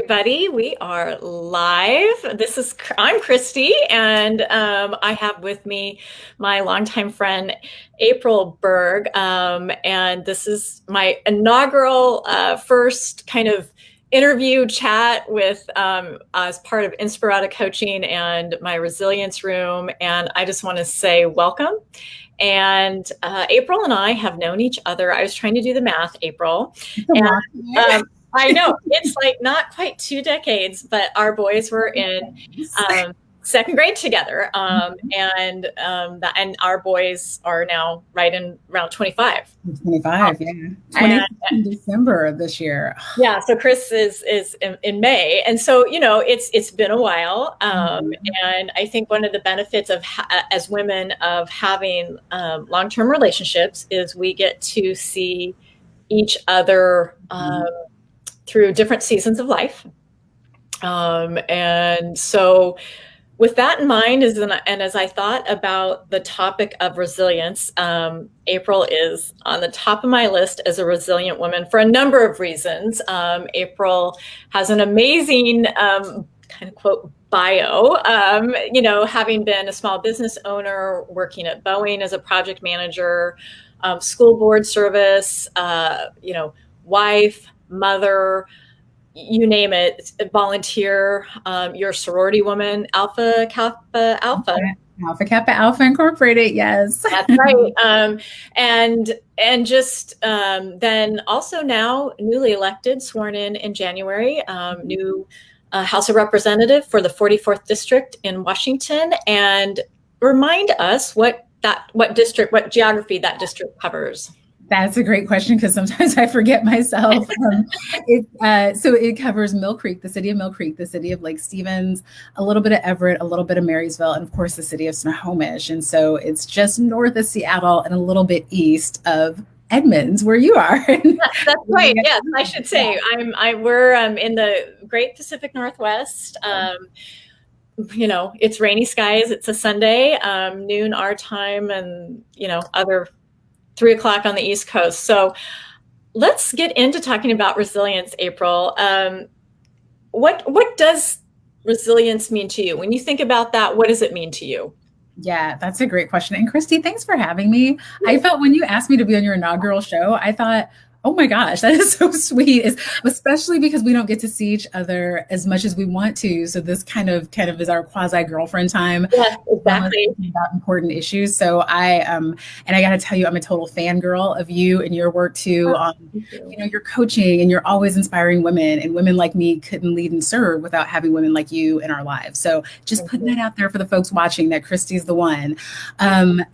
Everybody, we are live. I'm Christy, and I have with me my longtime friend April Berg, and this is my inaugural first kind of interview chat with as part of Inspirata Coaching and my resilience room. And I just want to say welcome. And April and I have known each other. I was trying to do the math, April, and I know it's like not quite 2 decades, but our boys were in second grade together, and our boys are now right in around 25. 25, yeah. 20 in December of this year. Yeah, so Chris is in May, and so it's been a while, and I think one of the benefits of as women of having long-term relationships is we get to see each other through different seasons of life. And so with that in mind, and as I thought about the topic of resilience, April is on the top of my list as a resilient woman for a number of reasons. April has an amazing kind of quote bio, having been a small business owner, working at Boeing as a project manager, school board service, wife, mother, you name it, volunteer, you're a sorority woman, Alpha Kappa Alpha. Alpha Kappa Alpha Incorporated, yes. That's right. And just then also now newly elected, sworn in January, new House of Representative for the 44th District in Washington. And remind us what geography that district covers. That's a great question because sometimes I forget myself. So it covers Mill Creek, the city of Mill Creek, the city of Lake Stevens, a little bit of Everett, a little bit of Marysville, and of course the city of Snohomish. And so it's just north of Seattle and a little bit east of Edmonds, where you are. Yes, that's right. Yes, I should say we're in the Great Pacific Northwest. It's rainy skies. It's a Sunday, noon our time, and other 3 o'clock on the East Coast. So let's get into talking about resilience, April. What does resilience mean to you? When you think about that, what does it mean to you? Yeah, that's a great question. And Christy, thanks for having me. I felt when you asked me to be on your inaugural show, I thought, oh my gosh, that is so sweet, especially because we don't get to see each other as much as we want to. So this kind of is our quasi girlfriend time. Yes, exactly. About important issues. So and I got to tell you, I'm a total fangirl of you and your work too. Your coaching, and you're always inspiring women, and women like me couldn't lead and serve without having women like you in our lives. So just putting that out there for the folks watching, that Christy's the one.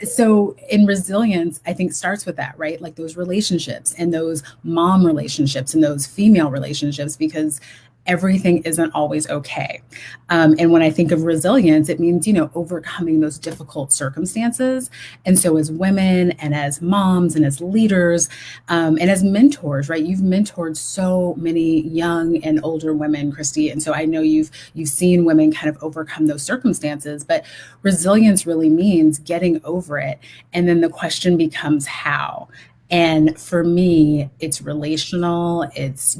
So in resilience, I think starts with that, right? Like those relationships and those mom relationships and those female relationships, because everything isn't always okay. And when I think of resilience, it means, overcoming those difficult circumstances. And so as women and as moms and as leaders and as mentors, right? You've mentored so many young and older women, Christy. And so I know you've seen women kind of overcome those circumstances, but resilience really means getting over it. And then the question becomes how. And for me, it's relational, it's,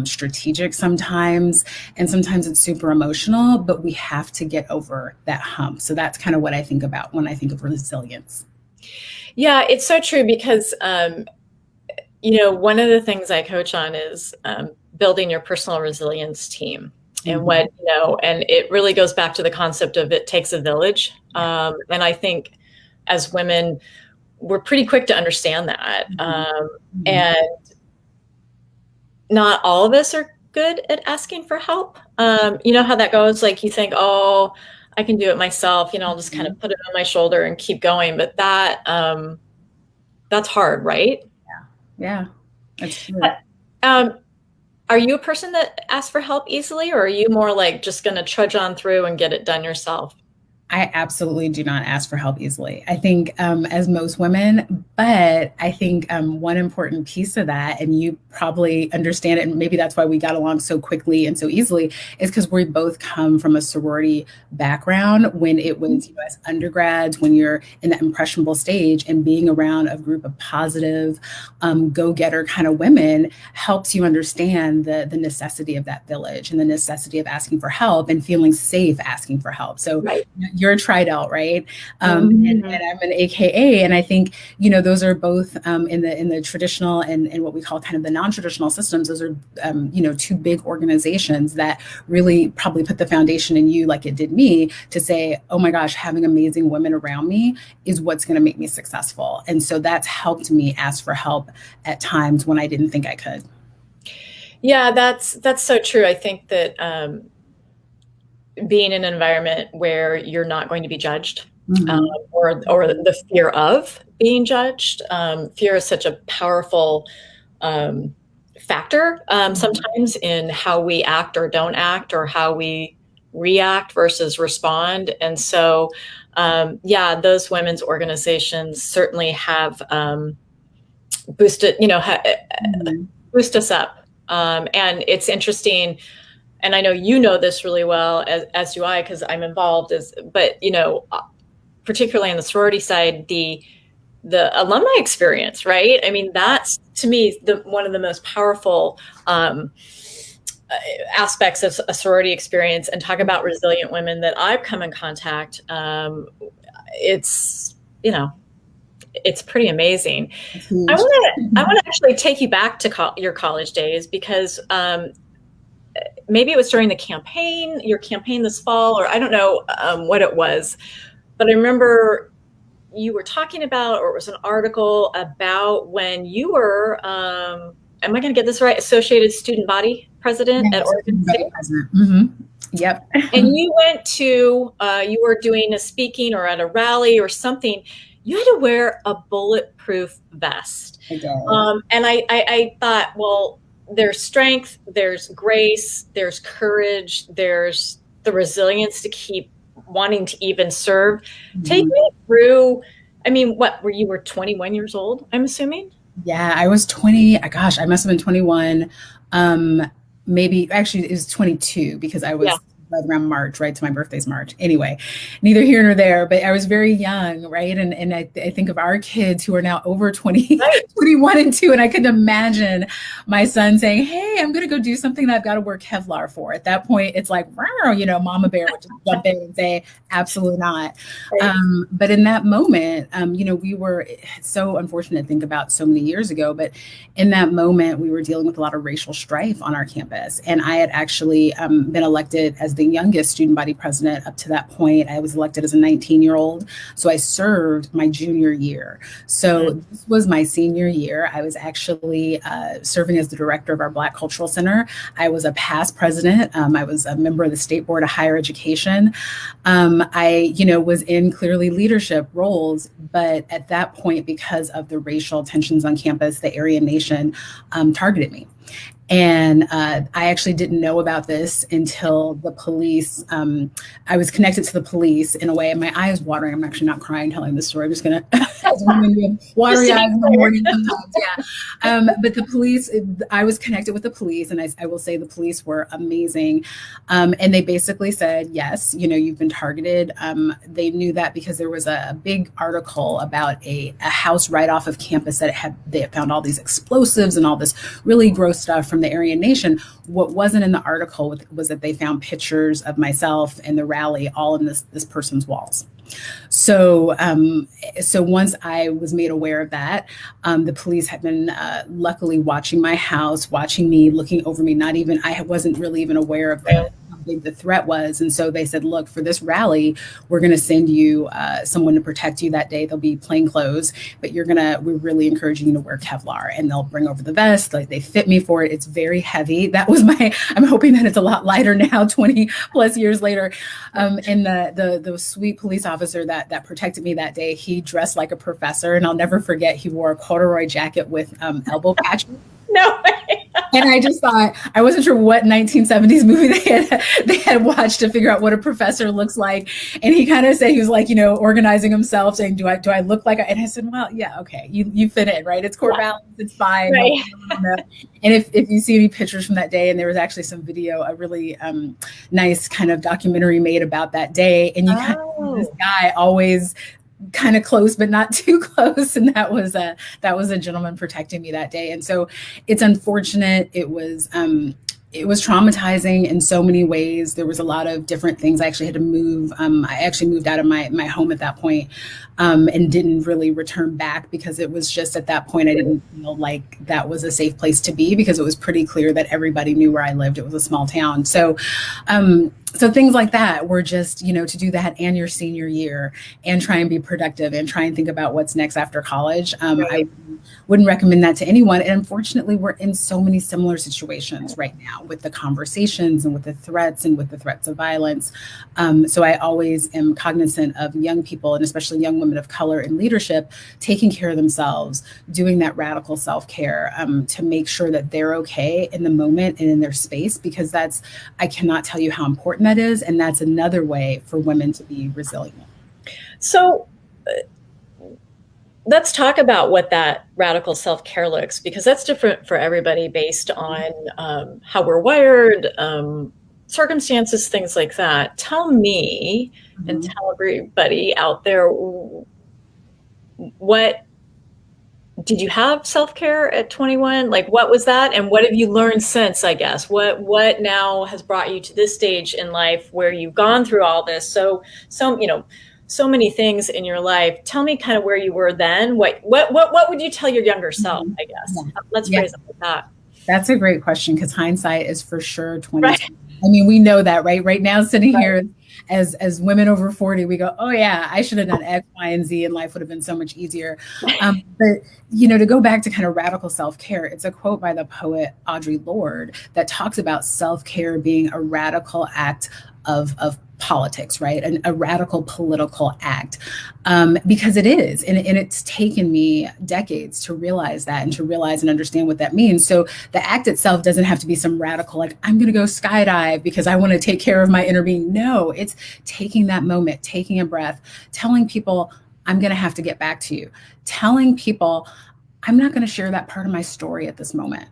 strategic sometimes, and sometimes it's super emotional, but we have to get over that hump. So that's kind of what I think about when I think of resilience. Yeah, it's so true because, one of the things I coach on is building your personal resilience team. And and it really goes back to the concept of it takes a village. And I think as women, we're pretty quick to understand that. And not all of us are good at asking for help. You know how that goes? Like you think, oh, I can do it myself. I'll just kind of put it on my shoulder and keep going. But that's hard, right? Yeah, that's true. Are you a person that asks for help easily, or are you more like just going to trudge on through and get it done yourself? I absolutely do not ask for help easily. I think, as most women, but I think one important piece of that, and you probably understand it, and maybe that's why we got along so quickly and so easily, is because we both come from a sorority background when it was, as undergrads, when you're in that impressionable stage, and being around a group of positive, go-getter kind of women helps you understand the necessity of that village and the necessity of asking for help and feeling safe asking for help. So Right. you're a Tridel, right? And I'm an AKA. And I think, those are both in the traditional and what we call kind of the non-traditional systems. Those are, two big organizations that really probably put the foundation in you, like it did me, to say, oh my gosh, having amazing women around me is what's going to make me successful. And so that's helped me ask for help at times when I didn't think I could. Yeah, that's so true. I think that being in an environment where you're not going to be judged, or the fear of being judged, fear is such a powerful factor sometimes in how we act or don't act, or how we react versus respond. And so, those women's organizations certainly have boosted, boost us up. And it's interesting, and I know you know this really well, as do I, because I'm involved. But particularly on the sorority side, the alumni experience, right? I mean, that's to me one of the most powerful aspects of a sorority experience. And talk about resilient women that I've come in contact. It's it's pretty amazing. I want to actually take you back to your college days, because maybe it was during your campaign this fall, or I don't know what it was, but I remember you were talking about, or it was an article about when you were, am I going to get this right? Associated Student Body President at Oregon State. Yep. And you went to, you were doing a speaking or at a rally or something. You had to wear a bulletproof vest. I did. And I thought, well, there's strength, there's grace, there's courage, there's the resilience to keep wanting to even serve. Take me through, I mean, you were 21 years old, I'm assuming? Yeah, I was 20. Gosh, I must have been 21. Maybe actually it was 22, because I was right around March, right? So my birthday's March. Anyway, neither here nor there, but I was very young, right? And I think of our kids who are now over 20, 21 and 2, and I couldn't imagine my son saying, hey, I'm going to go do something that I've got to wear Kevlar for. At that point, it's like, Mama Bear would just jump in and say, absolutely not. Right. But in that moment, we were so unfortunate to think about so many years ago, but in that moment, we were dealing with a lot of racial strife on our campus. And I had actually been elected as the youngest student body president up to that point. I was elected as a 19-year-old. So I served my junior year. So this was my senior year. I was actually serving as the director of our Black Cultural Center. I was a past president. I was a member of the State Board of Higher Education. I, was in clearly leadership roles, but at that point, because of the racial tensions on campus, the Aryan Nation targeted me. And I actually didn't know about this until the police, I was connected to the police in a way, and my eye is watering. I'm actually not crying telling this story. I'm just going to, watery eyes in the morning sometimes, yeah. But the police, I was connected with the police, and I will say the police were amazing. And they basically said, yes, you've been targeted. They knew that because there was a big article about a house right off of campus that they had found all these explosives and all this really gross stuff from the Aryan Nation. What wasn't in the article was that they found pictures of myself and the rally all in this person's walls. So once I was made aware of that, the police had been luckily watching my house, watching me, looking over me. I wasn't really even aware of how big the threat was. And so they said, look, for this rally, we're going to send you someone to protect you that day. They'll be plain clothes, but we're really encouraging you to wear Kevlar, and they'll bring over the vest. Like, they fit me for it. It's very heavy. That was I'm hoping that it's a lot lighter now, 20 plus years later. And the sweet police officer that protected me that day, he dressed like a professor, and I'll never forget, he wore a corduroy jacket with elbow patches. No way. And I just thought, I wasn't sure what 1970s movie they had watched to figure out what a professor looks like. And he kind of said, he was like, organizing himself, saying, do I look like, and I said, well, yeah, okay, you fit in, right? It's core Yeah. balance, it's fine. Right. And if you see any pictures from that day, and there was actually some video, a really nice kind of documentary made about that day, and you kind of see this guy always kind of close but not too close, and that was a gentleman protecting me that day. And so it's unfortunate. It was traumatizing in so many ways. There was a lot of different things. I actually had to move. I actually moved out of my home at that point, and didn't really return back, because it was just at that point I didn't feel like that was a safe place to be, because it was pretty clear that everybody knew where I lived. It was a small town. So things like that were just, to do that and your senior year and try and be productive and try and think about what's next after college. I wouldn't recommend that to anyone. And unfortunately, we're in so many similar situations right now with the conversations and with the threats of violence. So I always am cognizant of young people, and especially young women of color in leadership, taking care of themselves, doing that radical self-care, to make sure that they're okay in the moment and in their space, because I cannot tell you how important that is. And that's another way for women to be resilient. So let's talk about what that radical self-care looks, because that's different for everybody based on how we're wired, circumstances, things like that. Tell me and tell everybody out there, what did you have self-care at 21? Like, what was that? And what have you learned since, I guess? What now has brought you to this stage in life where you've gone through all this? So many things in your life. Tell me kind of where you were then. What would you tell your younger self, I guess? Yeah. Let's phrase it like that. That's a great question, because hindsight is for sure 2020. Right. I mean, we know that, right? Right now, sitting here as women over 40, we go, oh yeah, I should have done X, Y, and Z, and life would have been so much easier. But to go back to kind of radical self-care, it's a quote by the poet Audre Lorde that talks about self-care being a radical act of politics, right? A radical political act, because it is. And it's taken me decades to realize that, and to realize and understand what that means. So the act itself doesn't have to be some radical, like, I'm going to go skydive because I want to take care of my inner being. No, it's taking that moment, taking a breath, telling people, I'm going to have to get back to you, telling people, I'm not going to share that part of my story at this moment.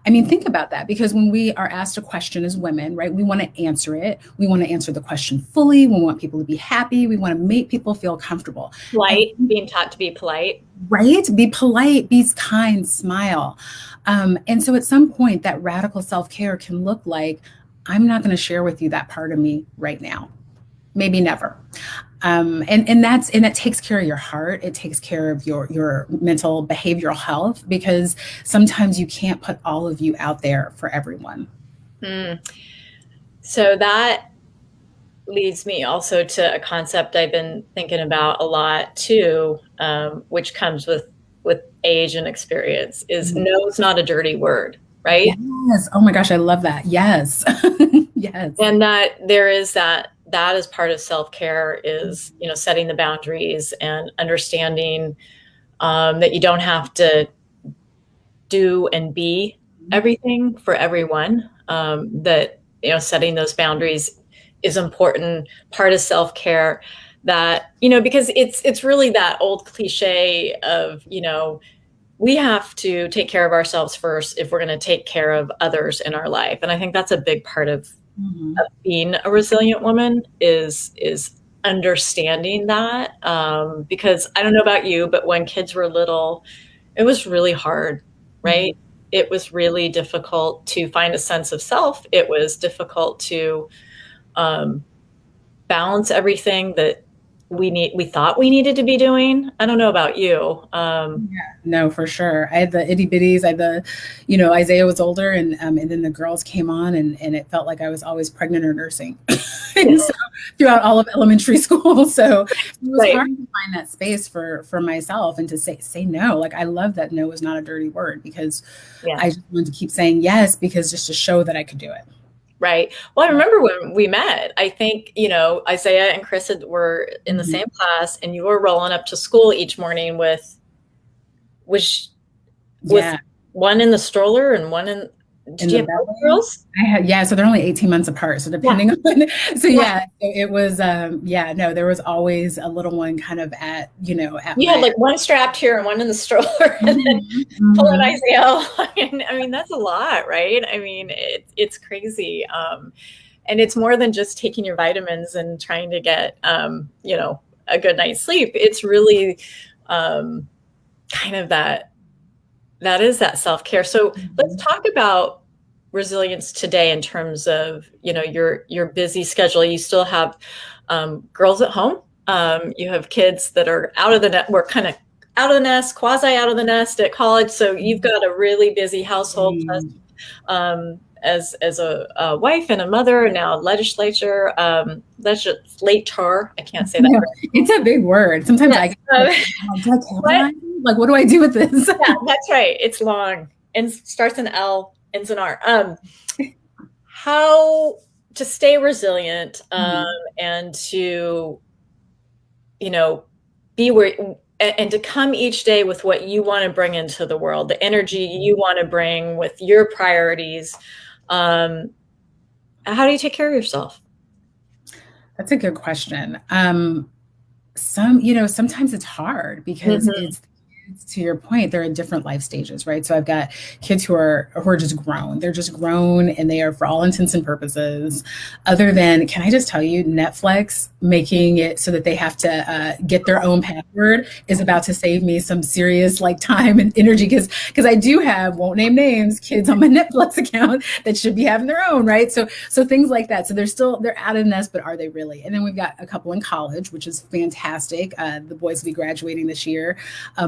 I mean, think about that, because when we are asked a question as women, right, we want to answer it. We want to answer the question fully. We want people to be happy. We want to make people feel comfortable. Polite, being taught to be polite. Right? Be polite, be kind, smile. And so at some point, that radical self-care can look like, I'm not going to share with you that part of me right now. Maybe never. And it takes care of your heart. It takes care of your mental behavioral health, because sometimes you can't put all of you out there for everyone. So that leads me also to a concept I've been thinking about a lot too, which comes with age and experience, is no is not a dirty word, right? Yes. Oh my gosh, I love that. Yes. Yes. And that there is that is part of self-care, is, setting the boundaries and understanding that you don't have to do and be everything for everyone, that, setting those boundaries is important part of self-care, that, because it's really that old cliche of, we have to take care of ourselves first if we're going to take care of others in our life. And I think that's a big part of being a resilient woman, is understanding that, because I don't know about you, but when kids were little, it was really hard, right? It was really difficult to find a sense of self. It was difficult to balance everything that we thought we needed to be doing. I don't know about you. No, for sure. I had the itty bitties. I had the, Isaiah was older, and then the girls came on, and it felt like I was always pregnant or nursing and so, throughout all of elementary school. So it was hard to find that space for myself, and to say no. Like, I love that no is not a dirty word, because I just wanted to keep saying yes, because just to show that I could do it. Right. Well, I remember when we met, I think, Isaiah and Chris were in the same class, and you were rolling up to school each morning with one in the stroller and one in Did in you the have both belly. girls? I had, yeah, so they're only 18 months apart. So Yeah. depending on, so Yeah. yeah, so it was, yeah, no, there was always a little one kind of at, at You had my, like one strapped here and one in the stroller and then Mhm, pulling mhm. ICL. I mean, that's a lot, right? I mean, it's crazy. And it's more than just taking your vitamins and trying to get, a good night's sleep. It's really kind of that is that self-care. So let's Mhm. talk about resilience today in terms of, your busy schedule. You still have girls at home. You have kids that are out of the net. We're kind of out of the nest, quasi out of the nest at college. So you've got a really busy household. Plus, as a wife and a mother, and now legislature, legislator. I can't say that. Yeah, it's a big word. Sometimes I Yes. get, I'm like, do I But capitalize? Like, what do I do with this? yeah, that's right. It's long and starts in L, ends in R. How to stay resilient, Mhm. and to, you know, be where and to come each day with what you want to bring into the world, the energy you want to bring with your priorities. Um, how do you take care of yourself? That's a good question. Sometimes it's hard because Mhm. it's to your point, they're in different life stages, right? So I've got kids who are just grown. They're just grown and they are for all intents and purposes, other than, can I just tell you, Netflix making it so that they have to get their own password is about to save me some serious like time and energy because I do have, won't name names, kids on my Netflix account that should be having their own, right? So things like that. So they're out of the nest, but are they really? And then we've got a couple in college, which is fantastic. The boys will be graduating this year,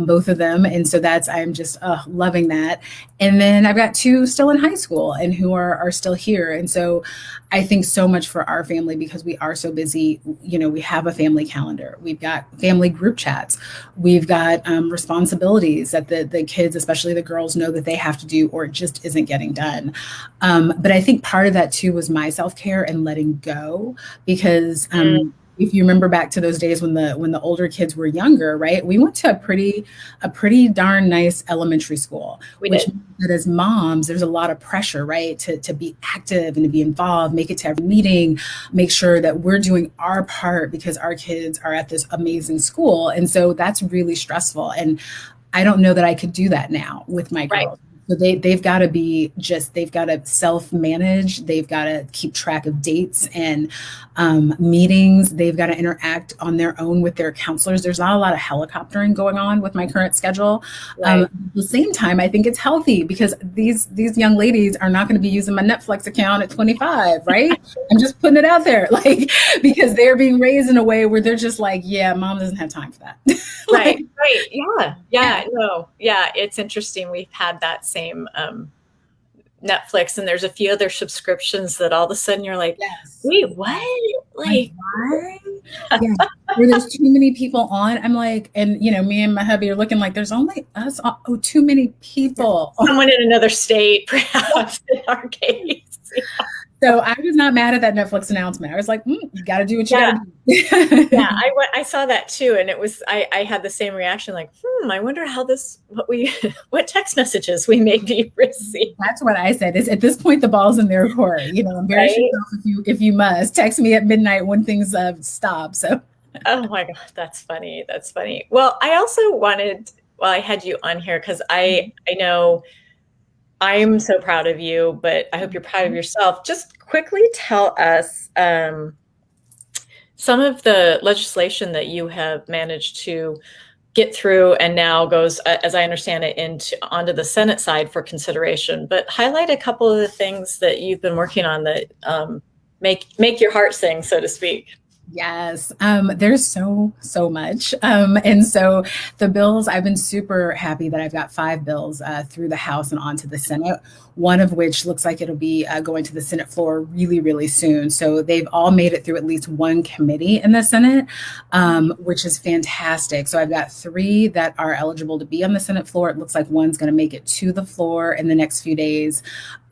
both of them. And so I'm just loving that. And then I've got two still in high school and who are still here. And so I think so much for our family because we are so busy. We have a family calendar. We've got family group chats. We've got responsibilities that the kids, especially the girls, know that they have to do or it just isn't getting done. But I think part of that too was my self-care and letting go because Mm, if you remember back to those days when the older kids were younger, right? We went to a pretty darn nice elementary school, we which did. means that as moms, there's a lot of pressure, right? To be active and to be involved, make it to every meeting, make sure that we're doing our part because our kids are at this amazing school. And so that's really stressful. And I don't know that I could do that now with my Right. girls. So they've got to they've got to self manage. They've got to keep track of dates and meetings. They've got to interact on their own with their counselors. There's not a lot of helicoptering going on with my current schedule. Right. At the same time, I think it's healthy because these young ladies are not going to be using my Netflix account at 25, right? I'm just putting it out there, like because they're being raised in a way where they're just like, yeah, mom doesn't have time for that. Right. Like, Right. Yeah. yeah. Yeah. No. Yeah. It's interesting. We've had that same Netflix, and there's a few other subscriptions that all of a sudden you're like, Yes. wait, what? Yes. Like, Like, why? Yeah. Where there's too many people on, I'm like, and me and my hubby are looking like there's only us. Oh, too many people. someone in another state, perhaps in our case. So I was not mad at that Netflix announcement. I was like, you got to do what you got Yeah. to Yeah. do. I saw that too. And I had the same reaction like, I wonder what text messages we may be receiving. That's what I said. Is at this point the ball's in their court. Embarrass Right. yourself if you must. Text me at midnight when things stop. So Oh my God. That's funny. That's funny. Well, I also I had you on here because I know I'm so proud of you, but I hope you're proud of yourself. Just quickly tell us some of the legislation that you have managed to get through and now goes, as I understand it, onto the Senate side for consideration. But highlight a couple of the things that you've been working on that make your heart sing, so to speak. yes, there's so much, and so the bills. I've been super happy that I've got 5 bills through the House and onto the Senate. One of which looks like it'll be going to the Senate floor really, really soon. So they've all made it through at least one committee in the Senate, which is fantastic. So I've got 3 that are eligible to be on the Senate floor. It looks like one's going to make it to the floor in the next few days.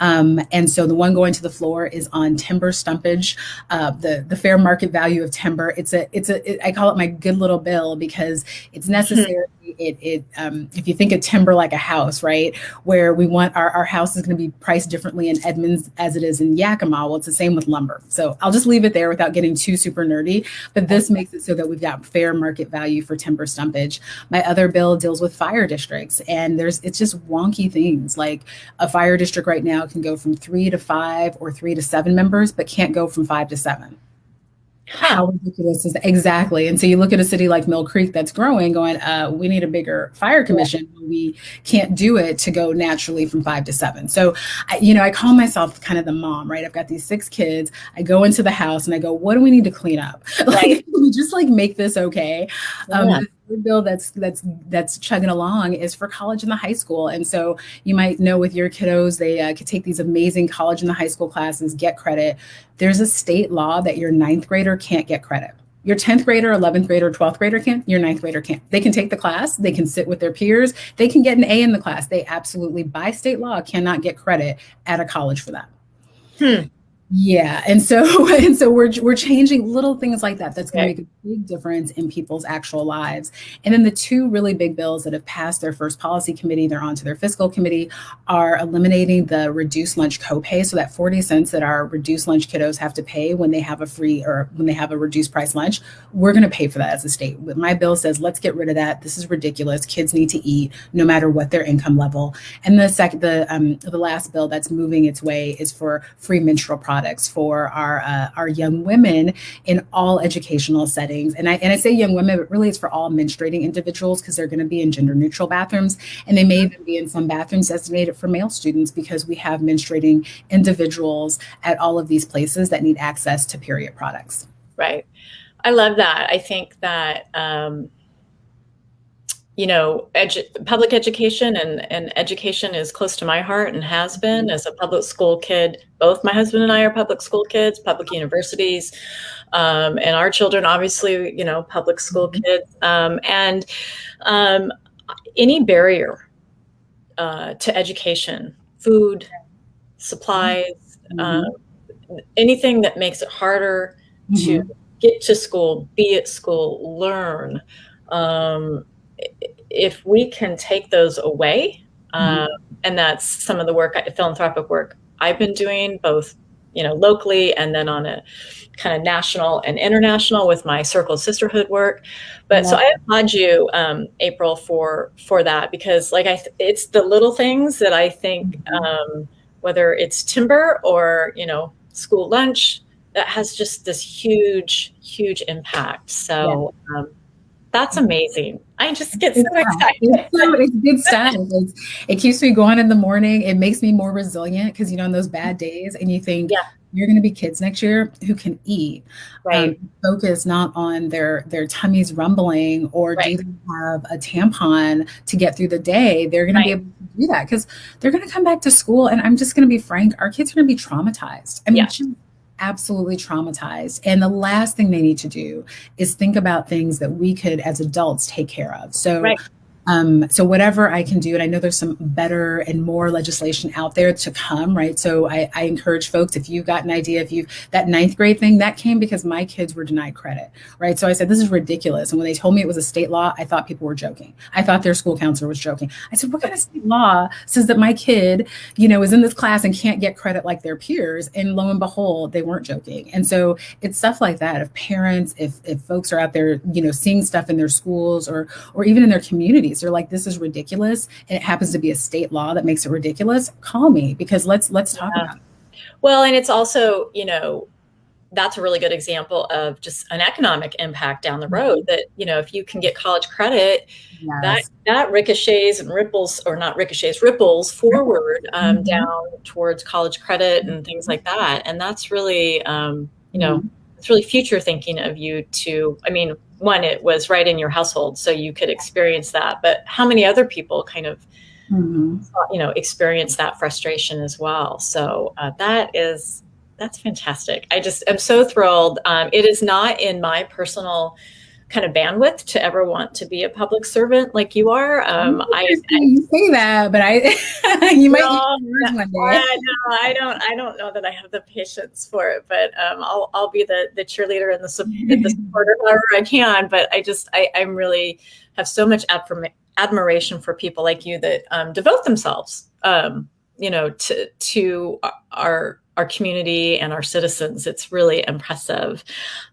And so the one going to the floor is on timber stumpage, the fair market value of timber. I call it my good little bill because it's necessary if you think of timber like a house, right, where we want our house is going to be priced differently in Edmonds as it is in Yakima. Well, it's the same with lumber. So I'll just leave it there without getting too super nerdy. But this makes it so that we've got fair market value for timber stumpage. My other bill deals with fire districts, and it's just wonky things like a fire district right now can go from 3 to 5 or 3 to 7 members, but can't go from 5 to 7. How ridiculous is that? Exactly. And so you look at a city like Mill Creek that's growing, going, we need a bigger fire commission. Yeah. We can't do it to go naturally from 5 to 7. So, I call myself kind of the mom, right? I've got these 6 kids. I go into the house and I go, what do we need to clean up? Like, we just like make this okay. Yeah. The bill that's chugging along is for college and the high school. And so you might know with your kiddos, they could take these amazing college and the high school classes, get credit. There's a state law that your 9th grader can't get credit. Your 10th grader, 11th grader, 12th grader can't, your 9th grader can't. They can take the class, they can sit with their peers, they can get an A in the class. They absolutely, by state law, cannot get credit at a college for that. Yeah. And so we're changing little things like that. That's going to make a big difference in people's actual lives. And then the 2 really big bills that have passed their first policy committee, they're on to their fiscal committee, are eliminating the reduced lunch copay. So that 40 cents that our reduced lunch kiddos have to pay when they have a free or when they have a reduced price lunch, we're going to pay for that as a state. My bill says, let's get rid of that. This is ridiculous. Kids need to eat no matter what their income level. And the last bill that's moving its way is for free menstrual products for our young women in all educational settings. And I say young women, but really it's for all menstruating individuals because they're going to be in gender neutral bathrooms. And they may even be in some bathrooms designated for male students because we have menstruating individuals at all of these places that need access to period products. Right. I love that. I think that, public education and education is close to my heart and has been as a public school kid. Both my husband and I are public school kids, public universities, and our children, obviously, public school kids. And any barrier to education, food, supplies, anything that makes it harder to get to school, be at school, learn, if we can take those away, and that's some of the work, philanthropic work I've been doing, both, locally and then on a kind of national and international with my Circle of Sisterhood work. But so I applaud you, April, for that, because it's the little things that I think, whether it's timber or, school lunch, that has just this huge, huge impact. So, that's amazing. I just get so excited. It's good stuff. It keeps me going in the morning. It makes me more resilient because, on those bad days and you think you're going to be kids next year who can eat, focus not on their tummies rumbling or do they have a tampon to get through the day. They're going to be able to do that because they're going to come back to school. And I'm just going to be frank, our kids are going to be traumatized. I mean, absolutely traumatized. And the last thing they need to do is think about things that we could, as adults, take care of. So, so whatever I can do, and I know there's some better and more legislation out there to come, right? So I encourage folks, if you've got an idea, that 9th grade thing, that came because my kids were denied credit, right? So I said, this is ridiculous. And when they told me it was a state law, I thought people were joking. I thought their school counselor was joking. I said, what kind of state law says that my kid, is in this class and can't get credit like their peers? And lo and behold, they weren't joking. And so it's stuff like that. If parents, if folks are out there, seeing stuff in their schools or even in their communities, they're like, this is ridiculous, and it happens to be a state law that makes it ridiculous, call me, because let's talk about it. Well, and it's also, that's a really good example of just an economic impact down the road that, if you can get college credit, that ricochets and ripples, or not ricochets, ripples forward down towards college credit and things like that. And that's really, it's really future thinking of you to, one, it was right in your household, so you could experience that. But how many other people kind of, experience that frustration as well? So that's fantastic. I just am so thrilled. It is not in my personal kind of bandwidth to ever want to be a public servant like you are. You say that, but you might. No, I don't know that I have the patience for it. But I'll be the cheerleader and the supporter however I can. But I'm really have so much admiration for people like you that devote themselves, to our community and our citizens. It's really impressive.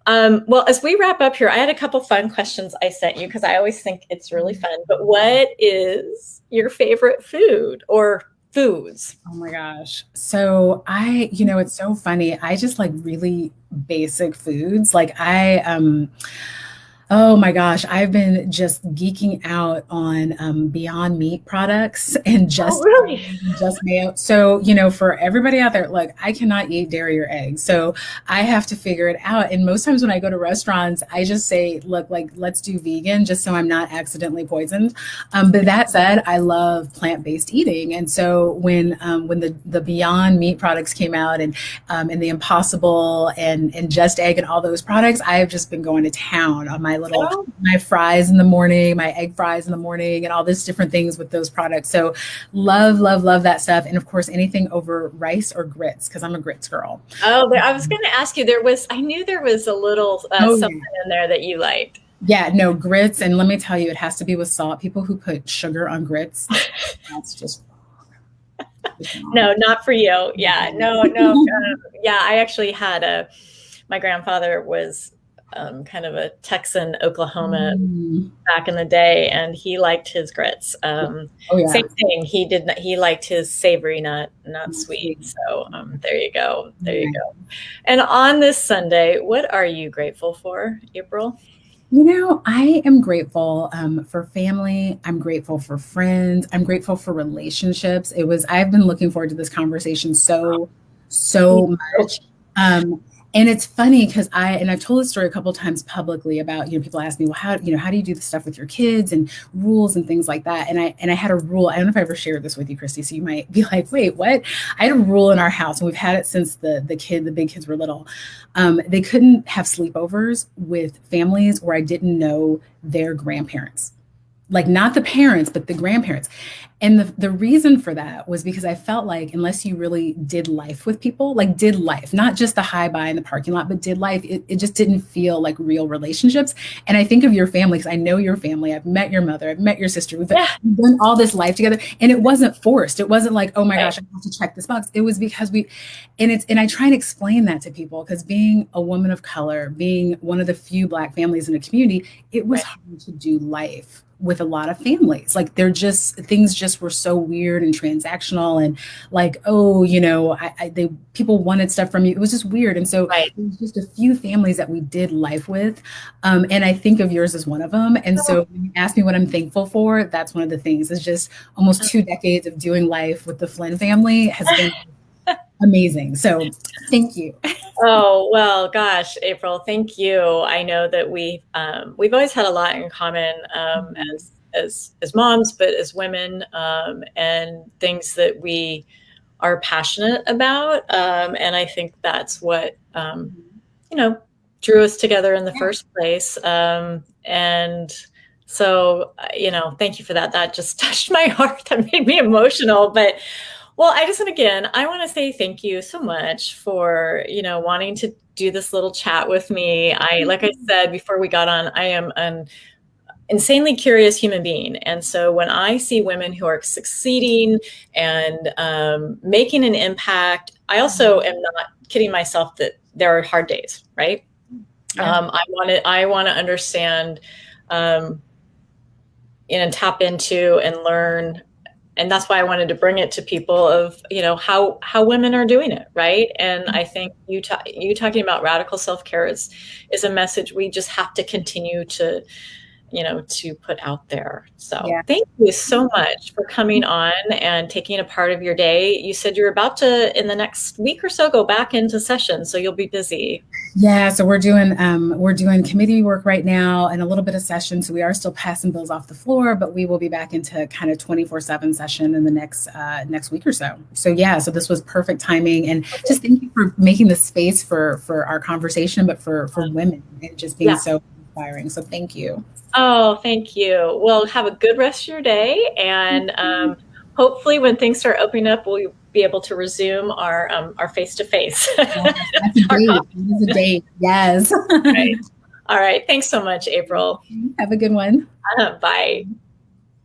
Well, as we wrap up here, I had a couple fun questions I sent you because I always think it's really fun. But what is your favorite food or foods? Oh my gosh. So it's so funny. I just like really basic foods. Oh my gosh, I've been just geeking out on Beyond Meat products and Oh, really? just mayo. So, for everybody out there, look, I cannot eat dairy or eggs. So I have to figure it out. And most times when I go to restaurants, I just say, look, like, let's do vegan just so I'm not accidentally poisoned. But that said, I love plant-based eating. And so when the Beyond Meat products came out and the Impossible and Just Egg and all those products, I've just been going to town on my fries in the morning, my egg fries in the morning, and all these different things with those products. So love, love, love that stuff. And of course, anything over rice or grits, because I'm a grits girl. Oh, I was going to ask you, I knew there was a little something in there that you liked. Yeah, no, grits. And let me tell you, it has to be with salt. People who put sugar on grits, that's just no, not for you. Yeah, no. Yeah, I actually had my grandfather was kind of a Texan, Oklahoma back in the day, and he liked his grits. Same thing. He liked his savory, not sweet. So there you go. There you go. And on this Sunday, what are you grateful for, April? I am grateful for family. I'm grateful for friends. I'm grateful for relationships. I've been looking forward to this conversation so much. And it's funny because I've told this story a couple of times publicly about, people ask me, well, how do you do the stuff with your kids and rules and things like that? And I had a rule. I don't know if I ever shared this with you, Christy. So you might be like, wait, what? I had a rule in our house, and we've had it since the big kids were little. They couldn't have sleepovers with families where I didn't know their grandparents. Like not the parents, but the grandparents. And the reason for that was because I felt like unless you really did life with people, like did life, not just the hi bye in the parking lot, but did life, it just didn't feel like real relationships. And I think of your family because I know your family. I've met your mother. I've met your sister. We've done all this life together. And it wasn't forced. It wasn't like, oh my gosh, I have to check this box. It was because and I try and explain that to people because being a woman of color, being one of the few Black families in a community, it was hard to do life with a lot of families. Like things just were so weird and transactional and like, people wanted stuff from you. It was just weird. And so it was just a few families that we did life with. And I think of yours as one of them. And so when you ask me what I'm thankful for, that's one of the things. It's just almost 2 decades of doing life with the Flynn family has been amazing. So thank you. Oh, well, gosh, April, thank you. I know that we've always had a lot in common as moms, but as women, and things that we are passionate about. And I think that's what, drew us together in the first place. And so, thank you for that. That just touched my heart. That made me emotional, but well, I want to say thank you so much for, wanting to do this little chat with me. Like I said before we got on, I am an insanely curious human being. And so when I see women who are succeeding and making an impact, I also am not kidding myself that there are hard days, right? Yeah. I want to understand, and tap into and learn. And that's why I wanted to bring it to people of, how women are doing it. Right. And I think you talking about radical self-care is a message we just have to continue to put out there. So Thank you so much for coming on and taking a part of your day. You said you're about to, in the next week or so, go back into session. So you'll be busy. Yeah. So we're doing committee work right now and a little bit of session. So we are still passing bills off the floor, but we will be back into kind of 24/7 session in the next week or so. So so this was perfect timing. And just thank you for making the space for our conversation, but for women and just being so inspiring. So thank you. Oh, thank you. Well, have a good rest of your day. And hopefully when things start opening up, we'll be able to resume our face-to-face. That's a date. Yes. All right. Thanks so much, April. Have a good one. Bye.